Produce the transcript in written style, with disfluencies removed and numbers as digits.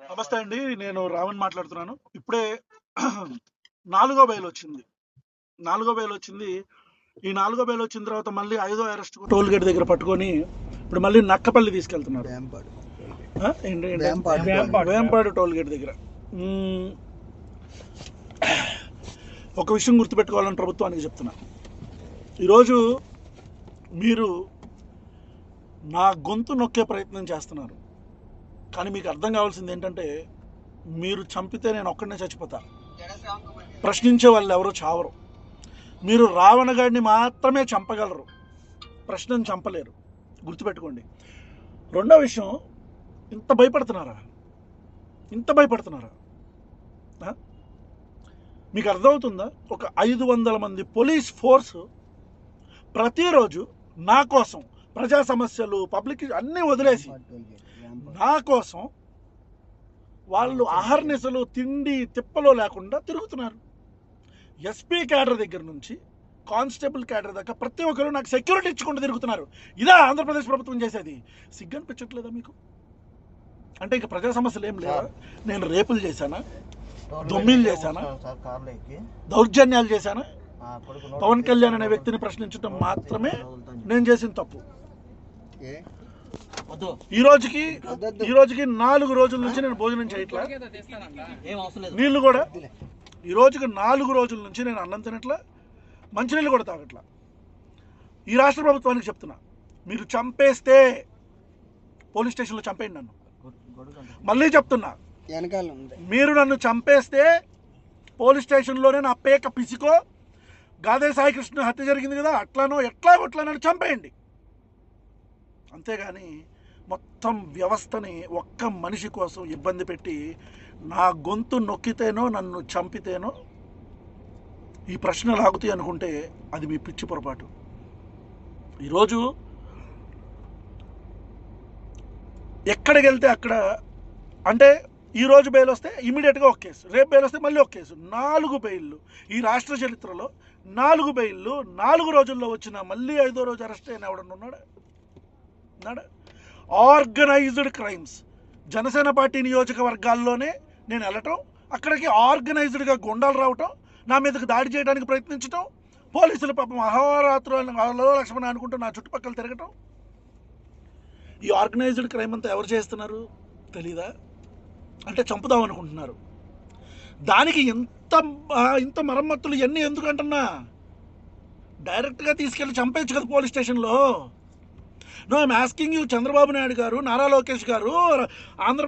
నమస్తే అండి. నేను రావణ్ మాట్లాడుతున్నాను. ఇప్పుడే నాలుగో బెయిల్ వచ్చింది. నాలుగో బెయిల్ వచ్చింది. ఈ నాలుగో బెయిల్ వచ్చిన తర్వాత మళ్ళీ ఐదో అరెస్ట్ టోల్ గేట్ దగ్గర పట్టుకొని ఇప్పుడు మళ్ళీ నక్కపల్లి తీసుకెళ్తున్నారు. వేంపాడు టోల్ గేట్ దగ్గర. మ్మ్. ఒక విషయం గుర్తుపెట్టుకోవాలని ప్రభుత్వానికి చెప్తున్నా. ఈరోజు మీరు నా గొంతు నొక్కే ప్రయత్నం చేస్తున్నారు. కానీ మీకు అర్థం కావాల్సింది ఏంటంటే, మీరు చంపితే నేను ఒక్కడనే చచ్చిపోతా. ప్రశ్నించే వాళ్ళు ఎవరో చావరు. మీరు రావణ గాడిని మాత్రమే చంపగలరు, ప్రశ్నను చంపలేరు. గుర్తుపెట్టుకోండి. రెండో విషయం, ఇంత భయపడుతున్నారా? ఇంత భయపడుతున్నారా? మీకు అర్థమవుతుందా? ఒక 500 మంది పోలీస్ ఫోర్స్ ప్రతిరోజు నా కోసం ప్రజా సమస్యలు, పబ్లిక్ అన్నీ వదిలేసి నా కోసం వాళ్ళు అహర్నిశలు తిండి తిప్పలో లేకుండా తిరుగుతున్నారు. ఎస్పీ క్యాడర్ దగ్గర నుంచి కానిస్టేబుల్ క్యాడర్ దాకా ప్రతి ఒక్కరు నాకు సెక్యూరిటీ ఇచ్చుకుంటూ తిరుగుతున్నారు. ఇదా ఆంధ్రప్రదేశ్ ప్రభుత్వం చేసేది? సిగ్గనిపించట్లేదా మీకు? అంటే ఇక ప్రజా సమస్యలు ఏం లేవా? నేను రేపులు చేశానా? దొమ్మిలు చేశానా? దౌర్జన్యాలు చేశానా? పవన్ కళ్యాణ్ అనే వ్యక్తిని ప్రశ్నించడం మాత్రమే నేను చేసిన తప్పు. ఈ రోజుకి 4 రోజుల నుంచి నేను భోజనం చేయట్లా, నీళ్లు కూడా ఈ రోజుకి 4 రోజుల నుంచి నేను అన్నం తినట్లా, మంచినీళ్ళు కూడా తాగట్లా. ఈ రాష్ట్ర ప్రభుత్వానికి చెప్తున్నా, మీరు చంపేస్తే పోలీస్ స్టేషన్లో చంపేయండి నన్ను. మళ్ళీ చెప్తున్నా, మీరు నన్ను చంపేస్తే పోలీస్ స్టేషన్లోనే నా పేక పిసికో, గాదే సాయి కృష్ణ హత్య జరిగింది కదా అట్లానో ఎట్లా నన్ను చంపేయండి. అంతేగాని మొత్తం వ్యవస్థని ఒక్క మనిషి కోసం ఇబ్బంది పెట్టి నా గొంతు నొక్కితేనో నన్ను చంపితేనో ఈ ప్రశ్న లాగుతాయి అనుకుంటే అది మీ పిచ్చి పొరపాటు. ఈరోజు ఎక్కడికి వెళ్తే అక్కడ, అంటే ఈరోజు బెయిల్ వస్తే ఇమీడియట్గా ఒక కేసు, రేపు బెయిల్ వస్తే మళ్ళీ ఒక కేసు. 4 బెయిల్లు ఈ రాష్ట్ర చరిత్రలో, 4 బెయిల్లు 4 రోజుల్లో వచ్చిన మళ్ళీ 5వ రోజు అరెస్ట్ అయిన ఎవడన్నా ఉన్నాడా? Organised crimes. జనసేన పార్టీ నియోజకవర్గాల్లోనే నేను వెళ్ళటం, అక్కడికి ఆర్గనైజ్డ్గా గుండాలు రావటం, నా మీదకి దాడి చేయడానికి ప్రయత్నించటం, పోలీసులు పాపం అహోరాత్రులు లక్ష్మణ అనుకుంటూ నా చుట్టుపక్కల తిరగటం. ఈ ఆర్గనైజ్డ్ క్రైమ్ అంతా ఎవరు చేస్తున్నారు తెలీదా? అంటే చంపుదాం అనుకుంటున్నారు. దానికి ఇంత మరమ్మతులు ఇవన్నీ ఎందుకంటున్నా? డైరెక్ట్గా తీసుకెళ్ళి చంపేయచ్చు కదా పోలీస్ స్టేషన్లో. No I'm asking you, Chandrababu Naidu garu, Nara Lokesh గారు, ఆంధ్ర